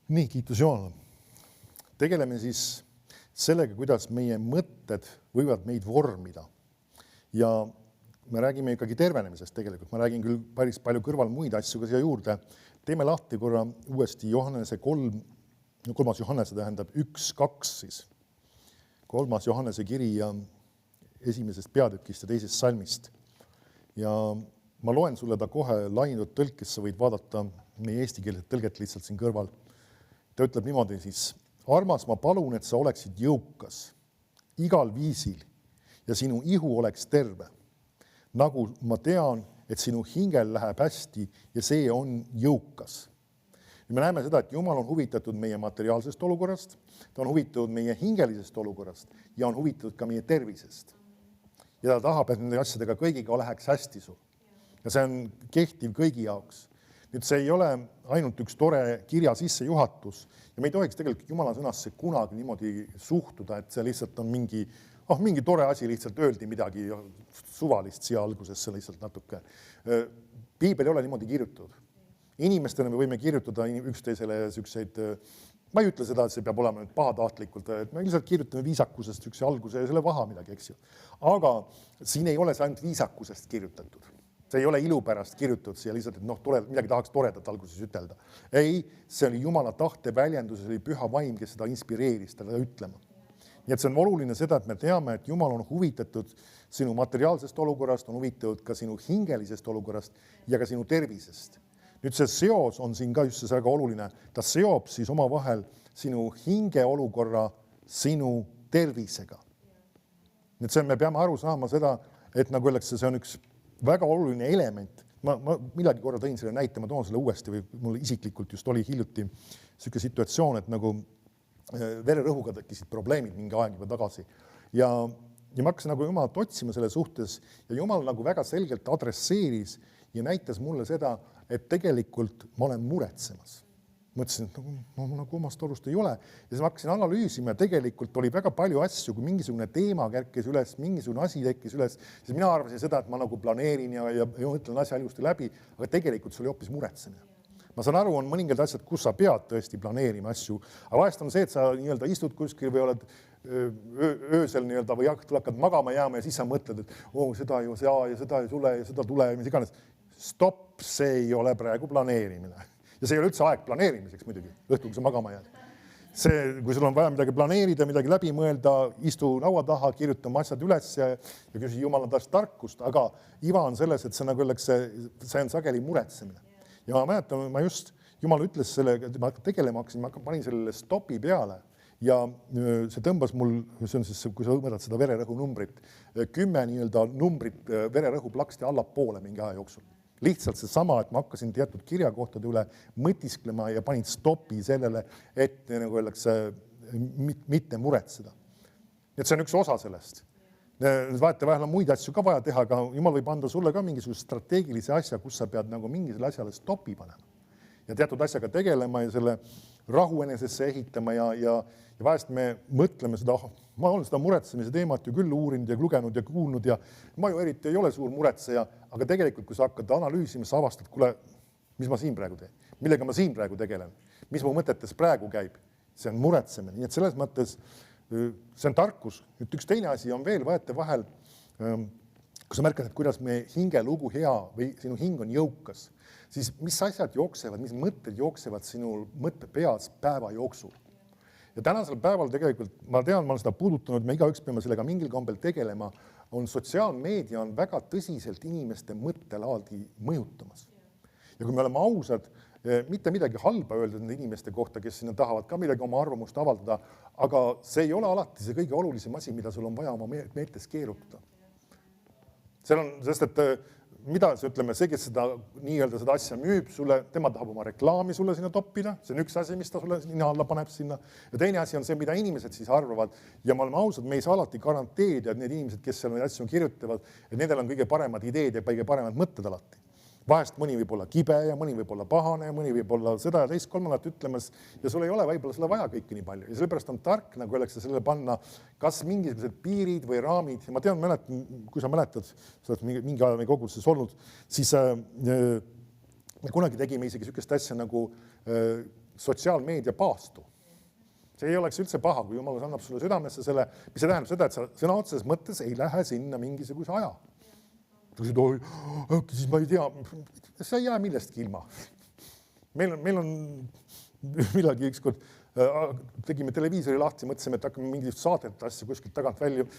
Nii, kiitus Jumalale. Tegeleme siis sellega, kuidas meie mõtted võivad meid vormida. Ja me räägime ikkagi tervenemisest tegelikult. Ma räägin küll päris palju kõrval muid asju ka siia juurde. Teeme lahti korra uuesti Johannese 3, 3. Johannese tähendab 1-2 siis. 3. Johannese kiri ja esimesest peatükist ja teisest salmist. Ja ma loen sulle ta kohe lainut tõlkes, sa võid vaadata meie eesti keelet tõlget lihtsalt siin kõrval. Ta ütleb niimoodi siis, armas, ma palun, et sa oleksid jõukas igal viisil ja sinu ihu oleks terve. Nagu ma tean, et sinu hingel läheb hästi ja see on jõukas. Me näeme seda, et Jumal on huvitatud meie materiaalsest olukorrast, ta on huvitatud meie hingelisest olukorrast ja on huvitatud ka meie tervisest. Ja ta tahab, et nende asjadega kõigiga läheks hästi sul. Ja see on kehtiv kõigi jaoks. Nüüd see ei ole ainult üks tore kirja sissejuhatus ja me ei tohiks tegelikult Jumala sõnasse kunagi niimoodi suhtuda, et see lihtsalt on mingi tore asi, lihtsalt öeldi midagi suvalist siia algusesse lihtsalt natuke. Piibel ei ole niimoodi kirjutatud. Inimestena me võime kirjutada üksteisele sükseid, ma ei ütle seda, et see peab olema nüüd pahatahtlikult, et me lihtsalt kirjutame viisakusest sükse alguse ja selle vaha midagi, eks ju. Aga siin ei ole see ainult viisakusest kirjutatud. See ei ole ilu pärast kirjutatud siia lihtsalt, et midagi tahaks toredat alguses ütelda. Ei, see oli Jumala tahte väljendus, see oli püha vaim, kes seda inspireeris teda ütlema. Nii et see on oluline seda, et me teame, et Jumal on huvitatud sinu materiaalsest olukorrast, on huvitatud ka sinu hingelisest olukorrast ja ka sinu tervisest. Nüüd see seos on siin ka just see väga oluline. Ta seob siis omavahel sinu hinge olukorra sinu tervisega. Nüüd see, me peame aru saama seda, et nagu öeldakse, see on üks väga oluline element. Ma millegi korra tõin selle näite, ma toon selle uuesti või mul isiklikult just oli hiljuti selline situatsioon, et nagu vererõhuga tekkisid probleemid mingi aeg juba tagasi. Ja ma hakkasin nagu Jumalat otsima selle suhtes ja Jumal nagu väga selgelt adresseeris ja näitas mulle seda, et tegelikult ma olen muretsemas. Mõtlesin, et ma nagu omast arust ei ole. Ja siis ma hakkasin analüüsima ja tegelikult oli väga palju asju, kui mingisugune teema kerkis üles, mingisugune asi tekkis üles, siis mina arvasin seda, et ma nagu planeerin ja mõtlen asja ilusti läbi, aga tegelikult see oli hoopis muretsemine. Ma saan aru, on mõningad asjad, kus sa pead tõesti planeerima asju, aga vahest on see, et sa nii-öelda istud kuskil või oled öösel nii-öelda või hakkad magama jääma ja siis sa mõtled, et seda ju ja seda ei tule ja seda tule ja mis iganes. Stopp, see ei ole praegu planeerimine. Ja see ei ole üldse aeg planeerimiseks muidugi, õhtul, kui sa magama jääd. See, kui sul on vaja midagi planeerida, midagi läbi mõelda, istu laua taha, kirjutama asjad üles ja küsi Jumala taas tarkust, aga iva on selles, et see nagu öeldakse, see on sageli muretsemine. Ja ma mäletan, Jumal ütles selle, et ma tegelema hakkasin, ma panin sellele stopi peale ja see tõmbas mul, see on siis, kui sa mõtled seda vererõhu numbrit, 10 nii-öelda numbrit vererõhu plaksti allapoole mingi aja jooksul. Lihtsalt see sama, et ma hakkasin teatud kirjakohtade üle mõtisklema ja panin stopi sellele, et nagu öeldakse, mitte muretseda. Et see on üks osa sellest. Vaata, vahel on muid asju ka vaja teha, aga Jumal võib anda sulle ka mingisuguse strateegilise asja, kus sa pead nagu mingisele asjale stopi panema. Ja teatud asjaga tegelema ja selle rahu enesesse ehitama ja vahest me mõtleme seda, ma olen seda muretsemise teemat ju küll uurinud ja lugenud ja kuulnud ja ma ju eriti ei ole suur muretseja, aga tegelikult, kui sa hakkad analüüsima, sa avastad, kuule, mis ma siin praegu teen, millega ma siin praegu tegelen, mis mu mõtetes praegu käib, see on muretsemine. Nii et selles mõttes see on tarkus. Nüüd üks teine asi on veel vaete vahel, kui sa märkad, et kuidas me hingelugu hea või sinu hing on jõukas, siis mis asjad jooksevad, mis mõtted jooksevad sinu mõttepeas päeva jooksul. Ja tänasel päeval tegelikult, ma tean, ma olen seda puudutanud, me igaüks peame sellega mingil kombel tegelema, on sotsiaalmeedia on väga tõsiselt inimeste mõttelaadi mõjutamas. Ja kui me oleme ausad, mitte midagi halba öelda nende inimeste kohta, kes sinna tahavad ka midagi oma arvamust avaldada, aga see ei ole alati see kõige olulisem asi, mida sul on vaja oma meeltes keerutada. Seal on, sest et mida see, ütleme, see, kes seda nii-öelda seda asja müüb sulle, tema tahab oma reklaami sulle sinna toppida, see on üks asi, mis ta sulle nina alla paneb sinna. Ja teine asi on see, mida inimesed siis arvavad. Ja ma olen ausad, me ei saa alati garanteerida, et need inimesed, kes seal neid asju kirjutavad, et nendel on kõige paremad ideed ja kõige paremad mõtted alati. Vahest mõni võib olla kibe ja mõni võib olla pahane, mõni võib olla seda ja teist kolmandat ütlemas ja sul ei ole võib-olla selle vaja kõike nii palju. Ja sellepärast on tark, nagu öeldakse, sellele panna kas mingisugused piirid või raamid. Ja ma tean, kui sa mäletad, sa oled mingi aja meie koguduses olnud, siis me kunagi tegime isegi sükest asja nagu sotsiaalmeedia paastu. See ei oleks üldse paha, kui Jumal annab sulle südamesse selle, mis see tähendab seda, et sa sõna otseses mõttes ei lähe sinna mingisuguse aja. Siis ma ei tea, sa ei jää millestki ilma. Meil on millalgi ükskord tegime televiisori lahti, mõtlesime, et hakkame mingit saadet asja kuskilt tagant välja.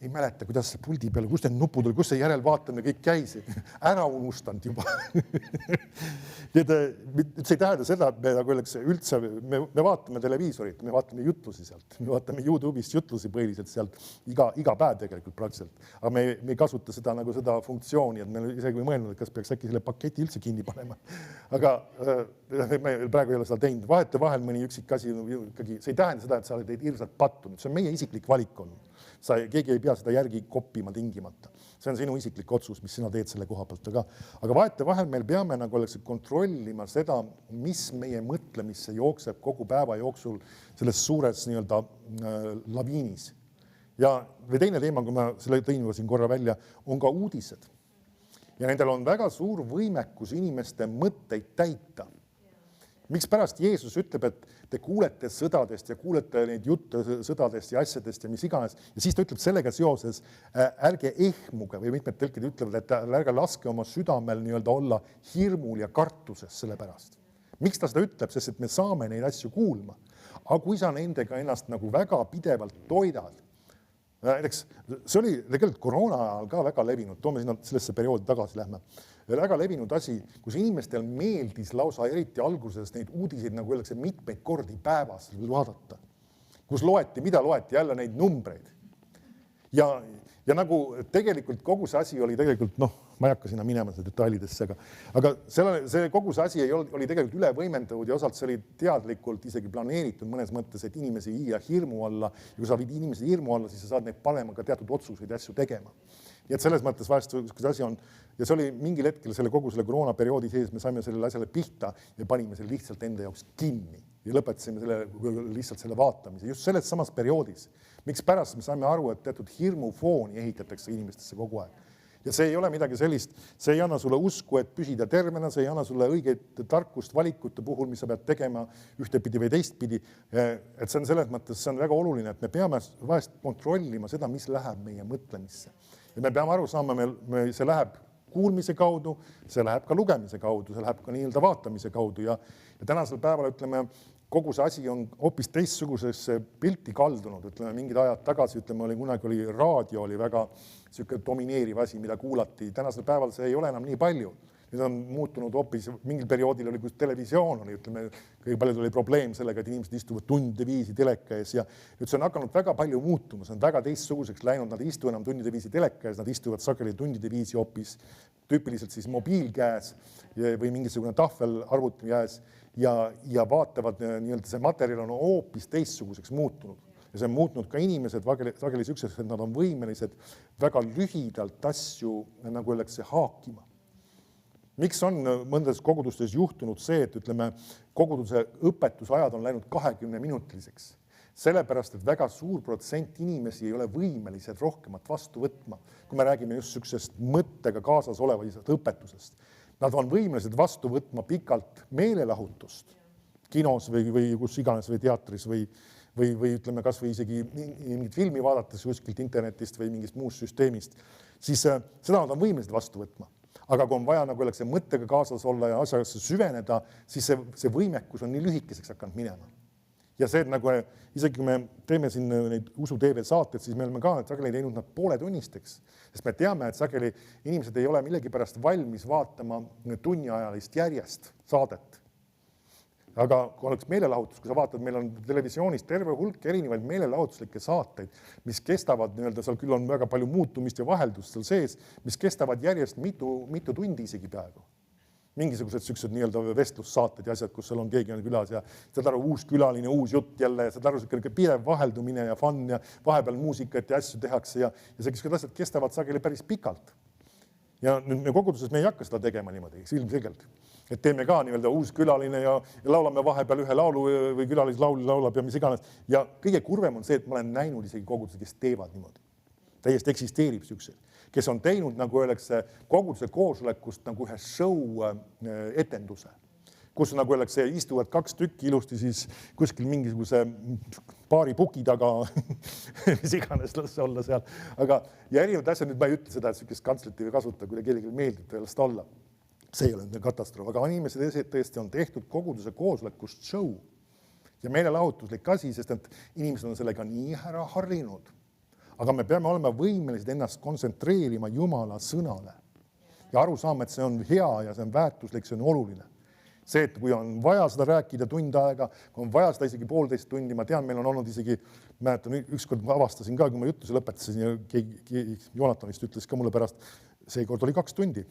Ei mäleta, kuidas see puldi peale, kus need nupud oli, kus see järelvaatamine kõik käis. Ära unustanud juba. See ei tähenda seda, et me nagu öeldakse üldse, me vaatame televiisorit, me vaatame jutlusi sealt, me vaatame YouTube'ist jutlusi põhiliselt sealt iga päev tegelikult praktiliselt. Aga me ei kasuta seda nagu seda funktsiooni, et me isegi või mõelnud, et kas peaks äkki selle paketi üldse kinni panema. Aga me praegu ei ole seda teinud. Vahete vahel mõni üksik asi, see ei tähenda seda, et sa oled hirmsalt pattunud. See on meie isiklik valik olnud. Keegi ei pea seda järgi koppima tingimata. See on sinu isiklik otsus, mis sina teed selle koha pealt. Aga vaete vahel meil peame nagu oleks kontrollima seda, mis meie mõtlemisse jookseb kogu päeva jooksul selles suures nii-öelda laviinis. Ja või teine teema, kui ma selle tõin siin korra välja, on ka uudised. Ja nendel on väga suur võimekus inimeste mõtteid täita. Miks pärast Jeesus ütleb, et te kuulete sõdadest ja kuulete neid jutte sõdadest ja asjadest ja mis iganes. Ja siis ta ütleb sellega seoses, ärge ehmuge või mitmed tõlkid ütlevad, et ärge laske oma südamel nii-öelda olla hirmul ja kartuses selle pärast. Miks ta seda ütleb? Sest et me saame neid asju kuulma. Aga kui sa nendega ennast nagu väga pidevalt toidad, näiteks see oli tegelikult koroona ajal ka väga levinud, toome sinna sellesse perioodi tagasi lähme. Väga levinud asi, kus inimestel meeldis lausa eriti alguses neid uudiseid, nagu öeldakse, mitmeid kordi päevas vaadata. Kus loeti, mida loeti, jälle neid numbreid. Ja nagu tegelikult kogu see asi oli tegelikult, ma ei hakka sinna minema detailidesse, aga see kogu see asi oli tegelikult üle võimendatud ja osalt see oli teadlikult isegi planeeritud mõnes mõttes, et inimesi viia hirmu alla. Ja kui sa viid inimesi hirmu alla, siis sa saad neid panema ka teatud otsuseid ja asju tegema. Ja et selles mõttes vahest see asi on, ja see oli mingil hetkel kogu selle koroonaperioodi sees, me saime sellele asjale pihta ja panime selle lihtsalt enda jaoks kinni ja lõpetasime lihtsalt selle vaatamise just selles samas perioodis. Miks pärast me saime aru, et teatud hirmufooni ehitatakse inimestesse kogu aeg. Ja see ei ole midagi sellist, see ei anna sulle usku, et püsida tervena, see ei anna sulle õigeid tarkust valikute puhul, mis sa pead tegema ühtepidi või teistpidi. Et see on selles mõttes, see on väga oluline, et me peame vahest kontrollima seda, mis läheb meie mõtlemisse. Ja me peame aru saama, see läheb kuulmise kaudu, see läheb ka lugemise kaudu, see läheb ka nii-öelda vaatamise kaudu ja tänasel päeval, ütleme, kogu see asi on hoopis teistsugusesse pilti kaldunud, ütleme, mingid ajad tagasi, ütleme, kunagi oli raadio, oli väga selline domineeriv asi, mida kuulati. Tänasel päeval see ei ole enam nii palju. Nüüd on muutunud hoopis, mingil perioodil oli, kus televisioon oli, ütleme, kõige palju oli probleem sellega, et inimesed istuvad tundide viisi teleka ees ja nüüd see on hakanud väga palju muutuma, see on väga teistsuguseks läinud, nad ei istu enam tundide viisi teleka ees, nad istuvad sageli tundide viisi hoopis tüüpiliselt siis mobiil käes või mingisugune tahvel arvuti käes ja vaatavad nii-öelda see materjal on hoopis teistsuguseks muutunud. Ja see on muutnud ka inimesed sageli sükses, et nad on võimelised väga lühidalt asju, nagu öeldakse, haakima. Miks on mõndes kogudustes juhtunud see, et ütleme, koguduse õpetusajad on läinud 20-minutiliseks? Sellepärast, et väga suur protsent inimesi ei ole võimelised rohkemat vastu võtma, kui me räägime just süksest mõttega kaasas olevast õpetusest. Nad on võimelised vastu võtma pikalt meelelahutust kinos või kus iganes või teatris või ütleme kas või isegi mingit filmi vaadates kuskilt internetist või mingist muust süsteemist, siis seda nad on võimelised vastu võtma. Aga kui on vaja nagu see mõttega kaasas olla ja asjasse süveneda, siis see võimekus on nii lühikeseks hakanud minema. Ja see, et nagu isegi kui me teeme siin neid usu TV saated, siis me oleme ka sageli teinud nad pooletunnisteks, sest me teame, et sageli inimesed ei ole millegipärast valmis vaatama tunniajalist järjest saadet. Aga kui oleks meelelahutus, kui sa vaatad, meil on televisioonis terve hulk erinevaid meelelahutuslikke saateid, mis kestavad, seal küll on väga palju muutumist ja vaheldust seal sees, mis kestavad järjest mitu tundi isegi peaaegu. Mingisugused süksed nii-öelda vestlussaated ja asjad, kus seal on keegi on külas ja saad aru, uus külaline, uus jutt jälle, saad aru, pidev vaheldumine ja fun ja vahepeal muusikat ja asju tehakse ja sellised asjad kestavad sageli päris pikalt. Ja nüüd koguduses me ei hakka seda tegema niimoodi, ilmselgelt. Et teeme ka nii-öelda uus külaline ja laulame vahepeal ühe laulu või külalis laulab ja mis iganes. Ja kõige kurvem on see, et ma olen näinud isegi koguduse, kes teevad niimoodi. Täiesti eksisteerib sükseid, kes on teinud, nagu öeldakse, koguduse koosolekust nagu ühe show etenduse, kus nagu öeldakse, istuvad 2 tükki ilusti siis kuskil mingisuguse paari puki taga, mis iganes las olla seal. Aga ja erinevad asjad, nüüd ma ei ütle seda, et sellist kantslit ei kasuta, kui kellelegi meeldib sellest olla. See ei ole katastroof, aga inimesed tõesti on tehtud koguduse koosolekust show ja meelelahutuslik asi, sest et inimesed on sellega nii ära harrinud. Aga me peame olema võimelised ennast kontsentreerima Jumala sõnale ja aru saama, et see on hea ja see on väärtuslik, see on oluline. See, et kui on vaja seda rääkida tund aega, kui on vaja seda isegi 1,5 tundi, ma tean, meil on olnud isegi, mäletan, ükskord ma avastasin ka, kui ma jutluse lõpetasin ja Jonatanist ütles ka mulle pärast, seekord oli 2 tundi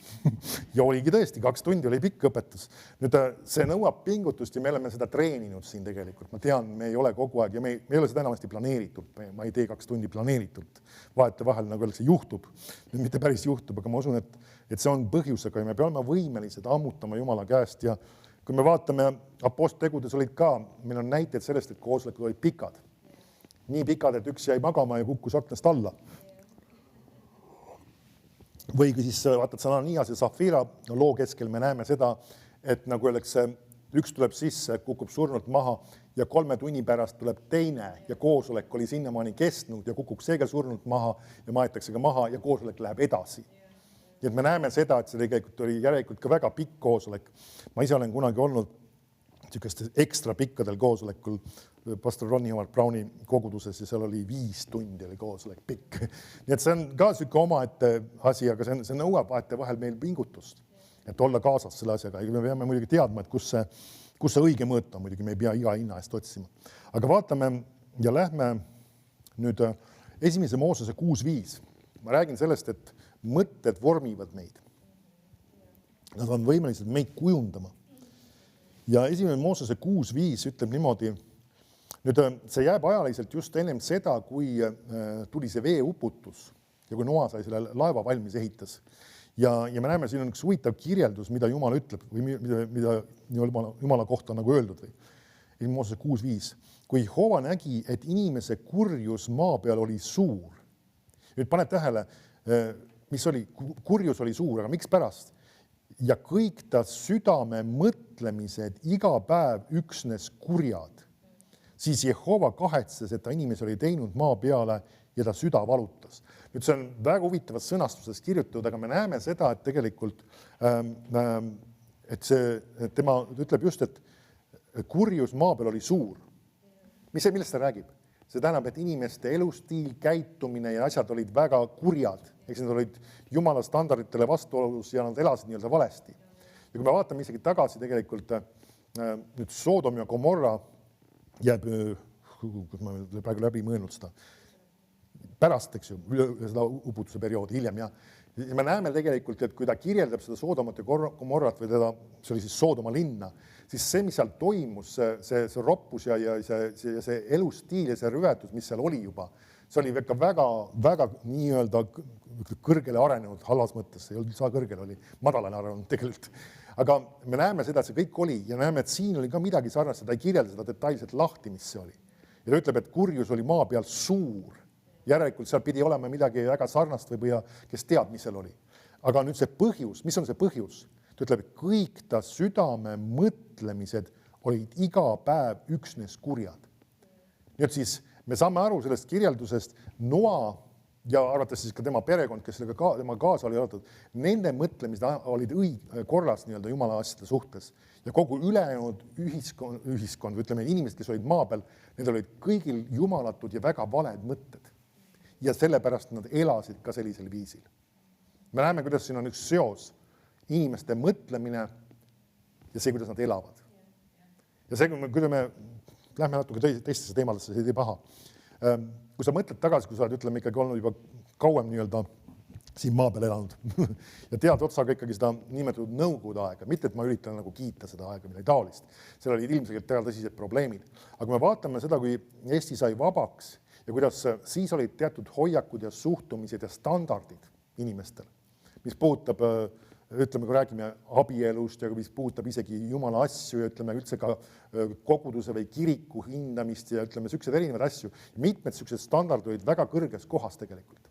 ja oligi tõesti, 2 tundi oli pikk õpetus. Nüüd see nõuab pingutust ja me oleme seda treeninud siin tegelikult. Ma tean, me ei ole kogu aeg ja me ei ole seda enamasti planeeritud. Ma ei tee 2 tundi planeeritult. Vahet vahel, nagu öeldakse, juhtub. Mitte päris juhtub, aga ma usun, et see on põhjusega ja me peame võimelised ammutama Jumala käest ja kui me vaatame, aposttegudes olid ka, meil on näiteid sellest, et koosolekud olid pikad. Nii pikad, et üks jäi magama ja kukkus aknast alla. Või kui siis vaatad Ananias ja Safira loo keskel, me näeme seda, et nagu öeldakse, üks tuleb sisse, kukub surnult maha ja 3 tunni pärast tuleb teine ja koosolek oli sinnamaani kestnud ja kukub seega surnult maha ja maetakse ka maha ja koosolek läheb edasi. Nii et me näeme seda, et see tegelikult oli järelikult ka väga pikk koosolek. Ma ise olen kunagi olnud ekstra pikkadel koosolekul pastor Ronnie Howard Browni koguduses ja seal oli 5 tundi oli koosolek pikk. Nii et see on ka süke omaette asi, aga see nõuab vahet vahel meil pingutust, et olla kaasas selle asjaga. Ja me peame muidugi teadma, et kus see õige mõõt on, muidugi me ei pea iga hinna eest otsima. Aga vaatame ja lähme nüüd 1. Moosese 6.5. Ma räägin sellest, et mõtted vormivad meid. Nad on võimelised meid kujundama. Ja 1. Moosese 6.5 ütleb niimoodi, nüüd see jääb ajaliselt just ennem seda, kui tuli see veeuputus ja kui Noa sai selle laeva valmis ehitas. Ja me näeme, siin on üks huvitav kirjeldus, mida Jumal ütleb või mida Jumala kohta on nagu öeldud. 1. Moosese 6.5. Kui Jehova nägi, et inimese kurjus maa peal oli suur. Nüüd paned tähele, mis oli, kurjus oli suur, aga miks pärast? Ja kõik ta südame mõtlemised iga päev üksnes kurjad. Siis Jehova kahetses, et ta inimesi oli teinud maa peale ja ta süda valutas. Nüüd see on väga huvitavas sõnastuses kirjutatud, aga me näeme seda, et tegelikult et tema ütleb just, et kurjus maa peal oli suur. Millest ta räägib? See tähendab, et inimeste elustiil, käitumine ja asjad olid väga kurjad. Eks need olid Jumala standarditele vastuolus ja nad elasid nii-öelda valesti. Ja kui me vaatame isegi tagasi tegelikult nüüd Soodom ja Gomorra jääb, ma praegu läbi mõelnud seda, pärast, eks ju, seda uputuse perioodi hiljem ja me näeme tegelikult, et kui ta kirjeldab seda Soodomat ja Gomorrat või teda, see oli siis Soodoma linna, siis see, mis seal toimus, see roppus ja see elustiil ja see rüvetus, mis seal oli juba, see oli väga nii-öelda kõrgele arenenud halvas mõttes, ei olnud saa kõrgele, oli madalane arenenud tegelikult. Aga me näeme seda, et see kõik oli ja näeme, et siin oli ka midagi sarnast, ta ei kirjelda seda detailselt lahti, mis see oli. Ja ta ütleb, et kurjus oli maa peal suur. Järelikult seal pidi olema midagi väga sarnast või kes teab, mis seal oli. Aga nüüd see põhjus, mis on see põhjus? Ta ütleb, et kõik ta südame mõtlemised olid iga päev üksnes kurjad. Nii et siis me saame aru sellest kirjeldusest Noa ja arvates siis ka tema perekond, kes tema kaasa oli arvatud, nende mõtlemised olid korras nii-öelda Jumala asjade suhtes. Ja kogu ülejäänud ühiskond, ütleme inimesed, kes olid maa peal, need olid kõigil jumalatud ja väga valed mõtted. Ja sellepärast nad elasid ka sellisel viisil. Me näeme, kuidas siin on üks seos, inimeste mõtlemine ja see, kuidas nad elavad. Ja see, kui me lähme natuke teistesse teemadesse, see ei paha. Kui sa mõtled tagasi, kui sa oled, ütleme, ikkagi olnud juba kauem nii-öelda siin maa peal elanud ja tead otsaga ikkagi seda nimetatud nõukogude aega, mitte et ma üritan nagu kiita seda aega, midagi taolist. Seal olid ilmselt väga tõsised probleemid. Aga kui me vaatame seda, kui Eesti sai vabaks ja kuidas siis olid teatud hoiakud ja suhtumised ja standardid inimestel, mis puudutab, ütleme, kui räägime abielust ja mis puudutab isegi Jumala asju ja ütleme üldse ka koguduse või kiriku hindamist ja ütleme sellised erinevad asju. Mitmed sellised standardid olid väga kõrges kohas tegelikult.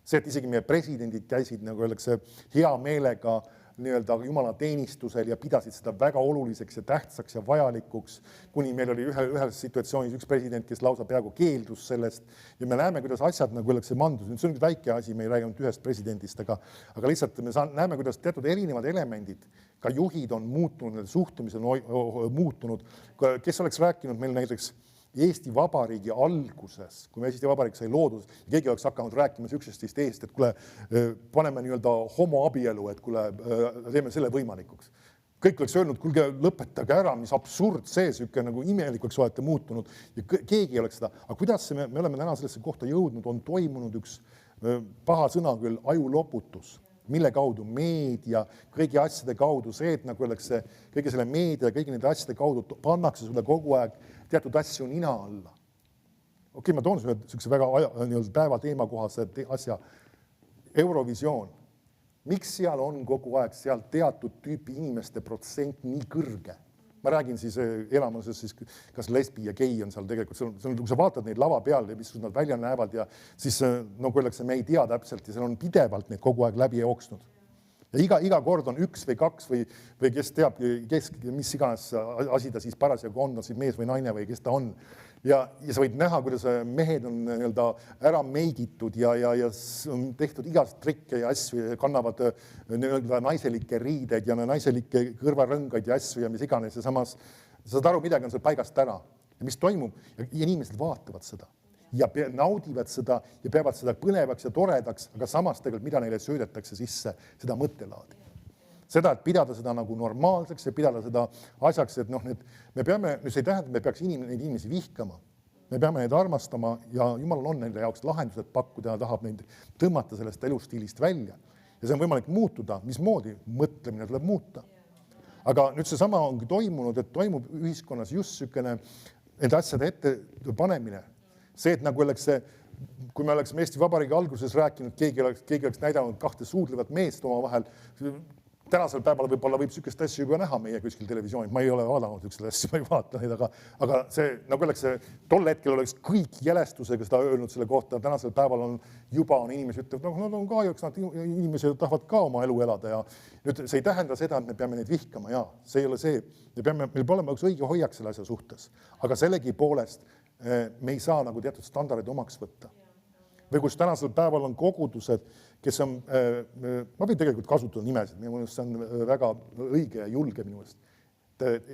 See, et isegi meie presidendid käisid, nagu öeldakse, hea meelega nii-öelda Jumala teenistusel ja pidasid seda väga oluliseks ja tähtsaks ja vajalikuks, kuni meil oli ühes situatsioonis üks president, kes lausa peaaegu keeldus sellest ja me näeme, kuidas asjad nagu oleks mandus. Nüüd see on väike asi, me ei räägi ainult ühest presidendist, aga lihtsalt me näeme, kuidas teatud erinevad elemendid, ka juhid on muutunud, suhtumisel on muutunud. Kes oleks rääkinud meil näiteks Eesti Vabariigi alguses, kui Eesti Vabariik sai loodud, ja keegi oleks hakanud rääkima üksteist eest, et kuule, paneme nii-öelda homoabielu, et kuule, teeme selle võimalikuks. Kõik oleks öelnud, kuulge, lõpetage ära, mis absurd see, süke nagu imelikuks olete muutunud ja keegi ei oleks seda. Aga kuidas me oleme täna sellesse kohta jõudnud, on toimunud üks paha sõna küll ajuloputus, mille kaudu meedia, kõigi asjade kaudu, see, et nagu öeldakse, kõige selle meedia, kõigi nende asjade kaudu pannakse sulle kogu aeg teatud asju nina alla. Okei, ma toon sellise väga päeva teema kohase asja. Eurovisioon. Miks seal on kogu aeg seal teatud tüüpi inimeste protsent nii kõrge? Ma räägin siis elamuses, siis kas lesbi ja gei on seal tegelikult, kui sa vaatad neid lava peal ja mis nad välja näevad ja siis kui öeldakse, me ei tea täpselt ja seal on pidevalt neid kogu aeg läbi jooksnud. Ja iga kord on üks või kaks või kes teab, mis iganes asi ta siis parasjagu on siis mees või naine või kes ta on. Ja sa võid näha, kuidas mehed on ära meigitud ja on tehtud igast trikke ja asju ja kannavad naiselikke riideid ja naiselikke kõrvarõngaid ja asju ja mis iganes ja samas sa saad aru, midagi on seal paigast ära. Ja mis toimub? Ja inimesed vaatavad seda ja naudivad seda ja peavad seda põnevaks ja toredaks, aga samas tegelikult, mida neile söödetakse sisse, seda mõttelaadi. Seda, et pidada seda nagu normaalseks ja pidada seda asjaks, et me peame, see ei tähenda, et me peaks neid inimesi vihkama. Me peame neid armastama ja Jumalal on nende jaoks lahendused pakkuda ja tahab neid tõmmata sellest elustiilist välja. Ja see on võimalik muutuda, mismoodi mõtlemine tuleb muuta. Aga nüüd see sama ongi toimunud, et toimub ühiskonnas just sükene nende asjade ette panemine. See, et nagu oleks see, kui me oleksime Eesti Vabariigi alguses rääkinud, keegi oleks näidanud kahte suudlevat meest oma vahel, tänasel päeval võib-olla võib sükest asju juba näha meie kuskil televisioonid, ma ei ole vaadanud ükselt asju, ma ei vaata neid, aga see, nagu oleks see, tol hetkel oleks kõik jälestusega seda öelnud selle kohta, tänasel päeval on juba inimesi ütlevad, nad on kahjuks, inimesed tahavad ka oma elu elada ja nüüd see ei tähenda seda, et me peame neid vihkama, jaa, see ei ole see, meil peab olema üks õige hoiak selle asja suhtes, aga sellegi poolest me ei saa nagu teatud standardid omaks võtta. Või kus tänasel päeval on kogudused, kes on, ma võin tegelikult kasutada nimesid, minu mõnest see on väga õige ja julge minu mõnest.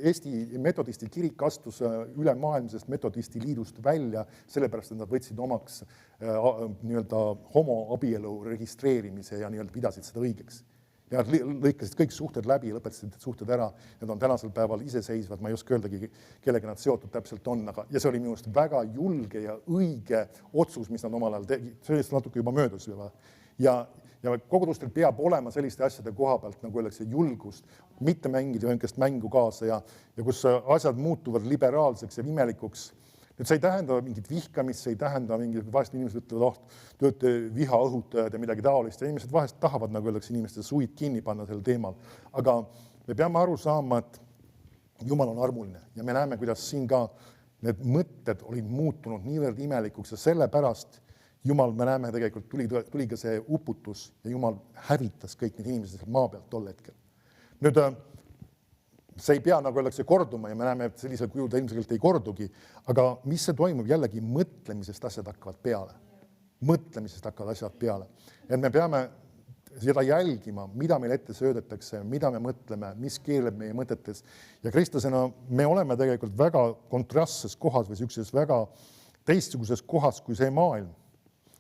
Eesti metodisti kirik astus ülemaailmsest metodisti liidust välja, sellepärast, et nad võtsid omaks nii-öelda homoabielu registreerimise ja nii-öelda pidasid seda õigeks. Ja nad lõikasid kõik suhted läbi ja lõpetasid suhted ära. Nad on tänasel päeval iseseisvad, ma ei oska öeldagi, kellega nad seotud täpselt on, aga ja see oli minu arust väga julge ja õige otsus, mis nad omal ajal tegid. Sellest natuke juba möödus juba. Ja kogudustel peab olema selliste asjade koha pealt, nagu öeldakse, julgust, mitte mängida ühest mängu kaasa ja kus asjad muutuvad liberaalseks ja imelikuks. Nüüd see ei tähenda mingit vihkamist, see ei tähenda mingit, vahest inimesed ütlevad, tööte viha õhutajad ja midagi taolist ja inimesed vahest tahavad, nagu öeldakse, inimeste suid kinni panna sel teemal. Aga me peame aru saama, et Jumal on armuline ja me näeme, kuidas siin ka need mõtted olid muutunud niivõrd imelikuks ja sellepärast Jumal, me näeme tegelikult, tuli ka see uputus ja Jumal hävitas kõik need inimesed maa pealt tol hetkel. Nüüd see ei pea, nagu öeldakse, korduma ja me näeme, et sellisel kujul ta ilmselt ei kordugi, aga mis see toimub jällegi mõtlemisest asjad hakkavad peale. Mõtlemisest hakkavad asjad peale. Et me peame seda jälgima, mida meil ette söödetakse, mida me mõtleme, mis keeleb meie mõtetes. Ja kristlasena me oleme tegelikult väga kontrastses kohas või sellises väga teistsuguses kohas kui see maailm.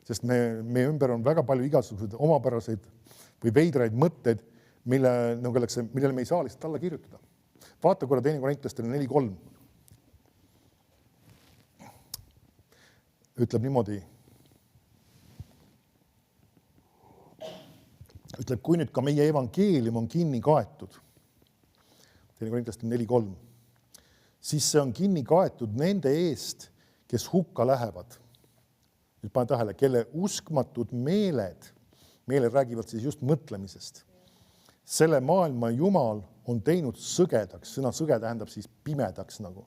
Sest meie ümber on väga palju igasuguseid omapäraseid või veidraid mõtteid, millele me ei saa lihtsalt alla kirjutada. Vaata korra teine Korintlastele 4.3. Ütleb niimoodi. Ütleb, kui nüüd ka meie evangeelium on kinni kaetud, teine Korintlastele 4.3, siis see on kinni kaetud nende eest, kes hukka lähevad. Nüüd pane tähele, kelle uskmatud meeled räägivad siis just mõtlemisest. Selle maailma Jumal on teinud sõgedaks, sõna sõge tähendab siis pimedaks nagu.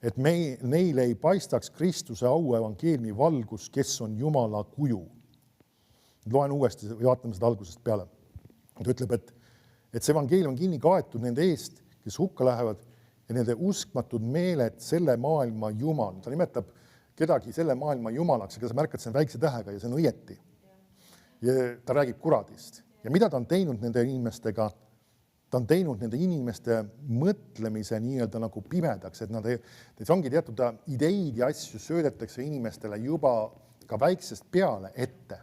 Et neile ei paistaks Kristuse au evangeelmi valgus, kes on Jumala kuju. Loen uuesti ja vaatame seda algusest peale. Ta ütleb, et et see evangeelium on kinni kaetud nende eest, kes hukka lähevad ja nende uskmatud meeled selle maailma jumal. Ta nimetab kedagi selle maailma jumalaks, aga sa märkad, see on väikse tähega ja see on õieti. Ja ta räägib kuradist. Ja mida ta on teinud nende inimestega? Ta on teinud nende inimeste mõtlemise nii-öelda nagu pimedaks, et nad ongi teatud ideid ja asju söödetakse inimestele juba ka väiksest peale ette.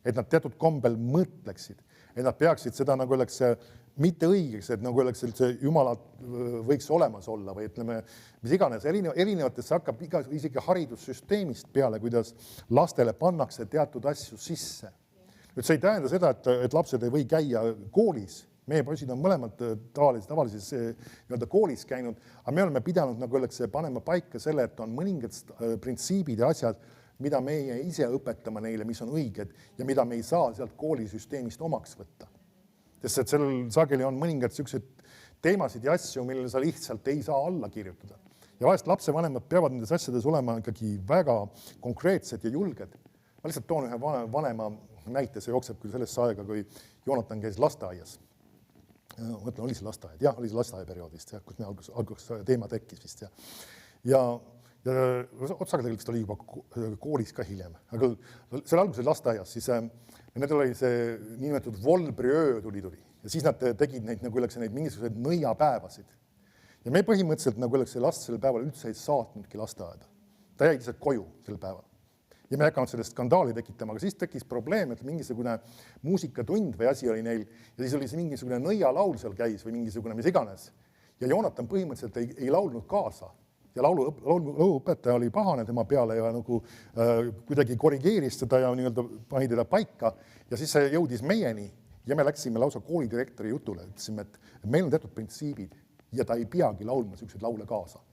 Et nad teatud kombel mõtleksid, et nad peaksid seda nagu oleks mitte õigeks, et nagu oleks see Jumalat võiks olemas olla või ütleme, mis iganes, erinevatesse hakkab isegi haridussüsteemist peale, kuidas lastele pannakse teatud asju sisse. Nüüd see ei tähenda seda, et lapsed ei või käia koolis. Meie poisid on mõlemad tavalises nii-öelda koolis käinud, aga me oleme pidanud nagu oleks panema paika selle, et on mõningad printsiibid ja asjad, mida meie ise õpetame neile, mis on õiged ja mida me ei saa sealt koolisüsteemist omaks võtta. Sest et sellel sageli on mõningad sellised teemasid ja asju, millele sa lihtsalt ei saa alla kirjutada. Ja vahest lapsevanemad peavad nendes asjades olema ikkagi väga konkreetsed ja julged. Ma lihtsalt toon ühe vanema näite, see jookseb küll sellesse aega, kui Joonatan käis lasteaias. Mõtlen, oli see lasteaed? Jah, oli see lasteaiaperioodist, kus me alguses teema tekkis vist. Ja otsaga tegelikult oli juba koolis ka hiljem. Aga selle alguses lasteaias, siis nendel oli see niinimetatud volbriöö tuli. Ja siis nad tegid neid mingisuguseid nõiapäevasid. Ja me põhimõtteliselt nagu oleks see last sellel päeval üldse ei saatnudki lasteaeda. Ta jäi lihtsalt koju sel päeval. Ja me ei hakanud sellest skandaali tekitama, aga siis tekkis probleem, et mingisugune muusikatund või asi oli neil ja siis oli see mingisugune nõialaul seal käis või mingisugune mis iganes. Ja Joonatan põhimõtteliselt ei laulnud kaasa. Ja lauluõpetaja oli pahane tema peale ja nagu kuidagi korrigeeris seda ja nii-öelda pani teda paika. Ja siis see jõudis meieni ja me läksime lausa koolidirektori jutule. Ütlesime, et meil on teatud printsiibid ja ta ei peagi laulma selliseid laule kaasa.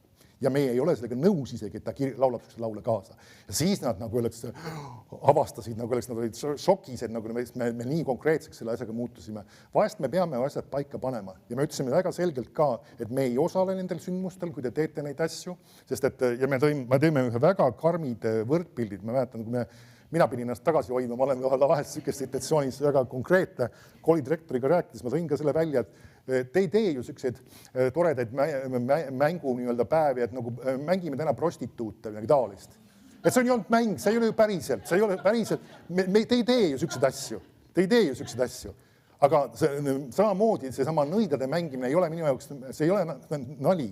Ja meie ei ole sellega nõus isegi, et ta laulab selliseid laule kaasa. Ja siis nad nagu avastasid, nagu nad olid šokis, et nagu me nii konkreetseks selle asjaga muutusime. Vahest me peame asjad paika panema. Ja me ütlesime väga selgelt ka, et me ei osale nendel sündmustel, kui te teete neid asju. Sest et, ja me teeme ühe väga karmid võrdpildid. Ma mäletan, kui mina pidin ennast tagasi hoidma, ma olen vahest sükest situatsioonis väga konkreetne. Koolidirektoriga rääkides ma tõin ka selle välja, et te ei tee ju selliseid toredaid mängu nii-öelda päevi, et nagu mängime täna prostituute või midagi taolist. Et see on ju olnud mäng, see ei ole ju päriselt, te ei tee ju selliseid asju. Aga samamoodi seesama nõidade mängimine ei ole minu jaoks, see ei ole nali.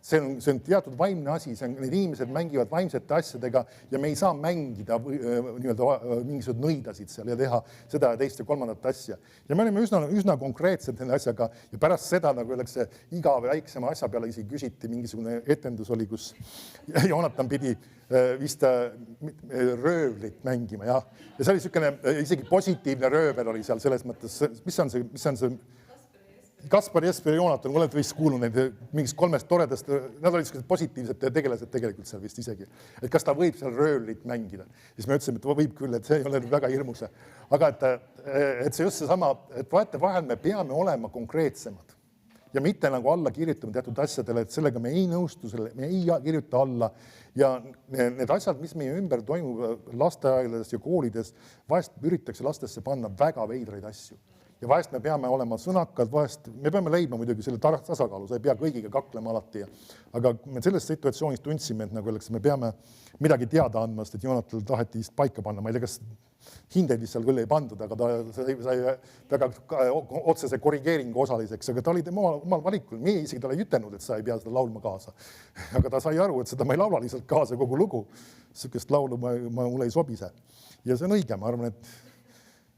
See on teatud vaimne asi, need inimesed mängivad vaimsete asjadega ja me ei saa mängida mingisugused nõidasid seal ja teha seda ja teist ja kolmandat asja. Ja me olime üsna konkreetsed nende asjaga ja pärast seda nagu oleks iga väiksema asja peale isegi küsiti, mingisugune etendus oli, kus Joonatan pidi vist röövlit mängima. Ja see oli niisugune isegi positiivne röövel oli seal selles mõttes, mis on see Kaspar, Jesper ja Joonatan, olete vist kuulnud neid mingist 3 toredast, nad olid positiivsed tegelased tegelikult seal vist isegi. Et kas ta võib seal röövlit mängida? Siis me ütlesime, et võib küll, et see ei ole väga hirmus. Aga et see just seesama, et vahel me peame olema konkreetsemad ja mitte nagu alla kirjutama teatud asjadele, et sellega me ei nõustu, me ei kirjuta alla. Ja need asjad, mis meie ümber toimub lasteaedades ja koolides, vahest üritakse lastesse panna väga veidraid asju. Ja vahest me peame olema sõnakad, vahest me peame leidma muidugi selle tasakaalu, sa ei pea kõigiga kaklema alati. Aga me selles situatsioonis tundsime, et nagu me peame midagi teada andma, sest et Joonatal taheti vist paika panna. Ma ei tea, kas hindeid vist seal küll ei pandud, aga ta sai väga otsese korrigeeringu osaliseks, aga ta oli omal valikul. Meie isegi talle ei ütelnud, et sa ei pea seda laulma kaasa. Aga ta sai aru, et seda ma ei laula lihtsalt kaasa kogu lugu. Sükest laulu mulle ei sobise. Ja see on õige, ma arvan, et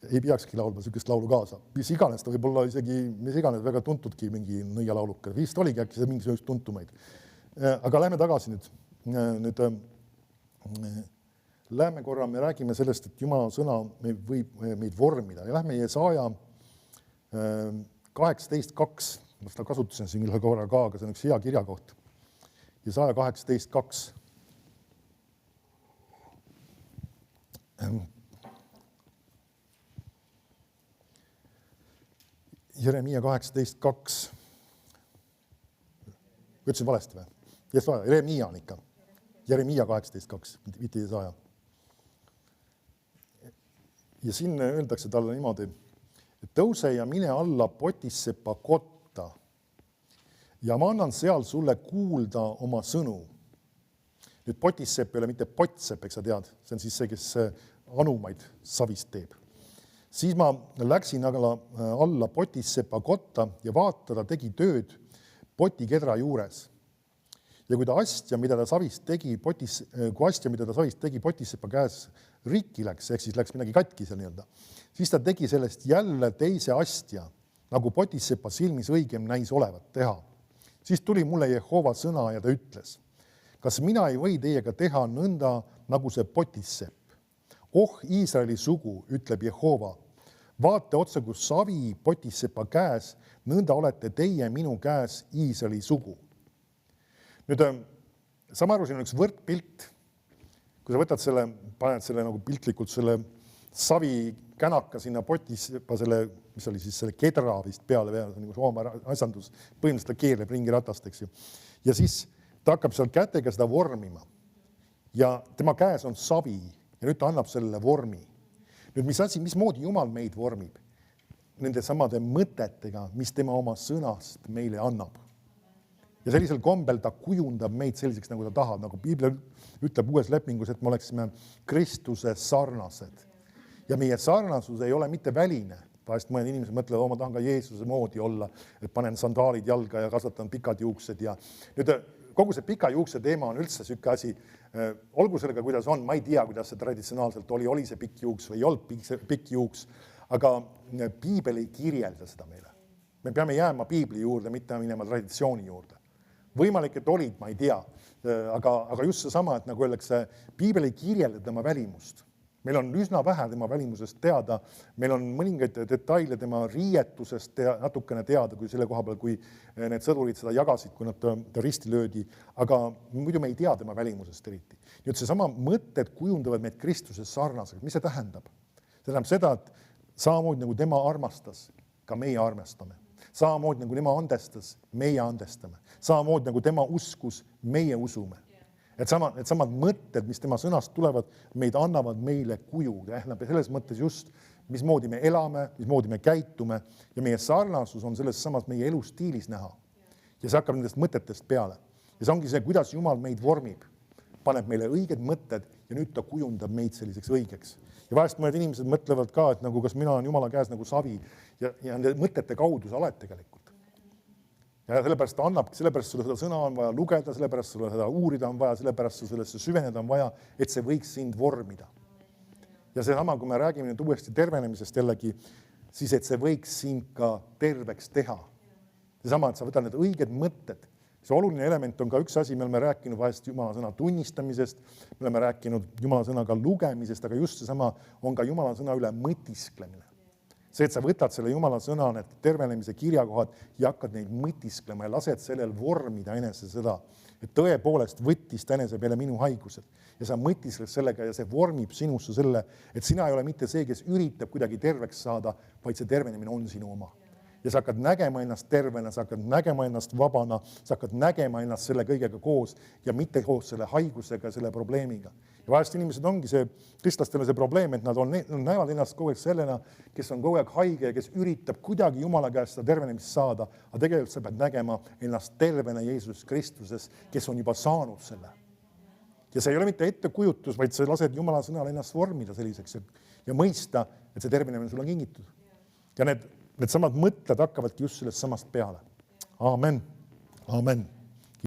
ei peakski laulma sükest laulu kaasa. Mis iganes, ta võib olla isegi, mis iganes väga tuntudki mingi nõialauluka. Vist oligi äkki see mingisugust tuntumaid. Aga lähme tagasi nüüd. Lähme korra, me räägime sellest, et Jumala sõna võib meid vormida. Ja lähme Jesaja 18.2. Ma seda kasutasin siin ühe korra ka, aga see on üks hea kirjakoht. Jesaja 18.2. Jeremiia 18.2. Ütlesin valesti või? Jeremiia on ikka. Jeremiia 18.2, mitte Jesaja. Ja siin öeldakse talle niimoodi, et tõuse ja mine alla Potissepa kotta ja ma annan seal sulle kuulda oma sõnu. Nüüd Potissepp ei ole mitte Potsepp, eks sa tead, see on siis see, kes anumaid savist teeb. Siis ma läksin alla Potissepa kotta ja vaata, ta tegi tööd potikedra juures. Ja kui astja, mida ta savist tegi Potissepa käes rikki läks, ehk siis läks midagi katki seal nii-öelda, siis ta tegi sellest jälle teise astja, nagu Potissepa silmis õigem näis olevat teha. Siis tuli mulle Jehova sõna ja ta ütles, kas mina ei või teiega teha nõnda, nagu see Potissepp? Oh, Iisraeli sugu, ütleb Jehova, vaate otsa, kus savi Potissepa käes, nõnda olete teie minu käes Iisraeli sugu. Nüüd, sama aru, siin on üks võrdpilt, kui sa võtad selle, paned selle nagu piltlikult selle savi känaka sinna Potissepa selle, mis oli siis selle kedra vist peale, nagu Soome asjandus, põhimõtteliselt ta keerleb ringi ratast, eks ju. Ja siis ta hakkab seal kätega seda vormima ja tema käes on savi ja nüüd ta annab sellele vormi. Nüüd mismoodi Jumal meid vormib? Nende samade mõtetega, mis tema oma sõnast meile annab. Ja sellisel kombel ta kujundab meid selliseks, nagu ta tahab, nagu Piibel ütleb uues lepingus, et me oleksime Kristuse sarnased. Ja meie sarnasus ei ole mitte väline. Vahest mõned inimesed mõtlevad, ma tahan ka Jeesuse moodi olla, et panen sandaalid jalga ja kasvatan pikad juuksed. Ja nüüd kogu see pika juukse teema on üldse sükke asi. Olgu sellega, kuidas on, ma ei tea, kuidas see traditsionaalselt oli see pikk juuks või ei olnud pikk juuks, aga Piibel ei kirjelda seda meile. Me peame jääma Piibli juurde, mitte minema traditsiooni juurde. Võimalik, et olid, ma ei tea, aga just seesama, et nagu öeldakse, Piibel ei kirjelda tema välimust. Meil on üsna vähe tema välimusest teada, meil on mõningaid detaile tema riietusest natukene teada, kui selle koha peal, kui need sõdurid seda jagasid, kui nad ta risti löödi, aga muidu me ei tea tema välimusest eriti. Nüüd seesama mõtted kujundavad meid Kristuses sarnaseks. Mis see tähendab? See tähendab seda, et samamoodi nagu tema armastas, ka meie armastame. Samamoodi nagu tema andestas, meie andestame. Samamoodi nagu tema uskus, meie usume. Et samad mõtted, mis tema sõnast tulevad, meid annavad meile kuju. Tähendab selles mõttes just, mismoodi me elame, mismoodi me käitume ja meie sarnasus on selles samas meie elustiilis näha. Ja see hakkab nendest mõtetest peale. Ja see ongi see, kuidas Jumal meid vormib. Paneb meile õiged mõtted ja nüüd ta kujundab meid selliseks õigeks. Ja vahest mõned inimesed mõtlevad ka, et nagu kas mina olen Jumala käes nagu savi ja nende mõtete kaudu sa oled tegelikult. Ja sellepärast ta annab, sellepärast sulle seda sõna on vaja lugeda, sellepärast sulle seda uurida on vaja, sellepärast sellesse süveneda on vaja, et see võiks sind vormida. Ja see sama, kui me räägime nüüd uuesti tervenemisest jällegi, siis et see võiks sind ka terveks teha. See sama, et sa võtad need õiged mõtted. See oluline element on ka üks asi, me oleme rääkinud vahest Jumala sõna tunnistamisest, me oleme rääkinud Jumala sõnaga lugemisest, aga just see sama on ka Jumala sõna üle mõtisklemine. See, et sa võtad selle Jumala sõna, need tervenemise kirjakohad ja hakkad neid mõtisklema ja lased sellel vormida enese seda, et tõepoolest võttis ta enese peale minu haigused. Ja sa mõtisled sellega ja see vormib sinusse selle, et sina ei ole mitte see, kes üritab kuidagi terveks saada, vaid see tervenemine on sinu oma. Ja sa hakkad nägema ennast tervena, sa hakkad nägema ennast vabana, sa hakkad nägema ennast selle kõigega koos ja mitte koos selle haigusega ja selle probleemiga. Ja vahest inimesed ongi see, kristlastele see probleem, et nad näevad ennast kogu aeg sellena, kes on kogu aeg haige ja kes üritab kuidagi Jumala käest seda tervenemist saada, aga tegelikult sa pead nägema ennast tervena Jeesus Kristuses, kes on juba saanud selle. Ja see ei ole mitte ettekujutus, vaid sa lased Jumala sõnal ennast vormida selliseks ja mõista, et see tervenemine sul on kingitud. Ja need samad mõtted hakkavadki just sellest samast peale. Amen. Amen.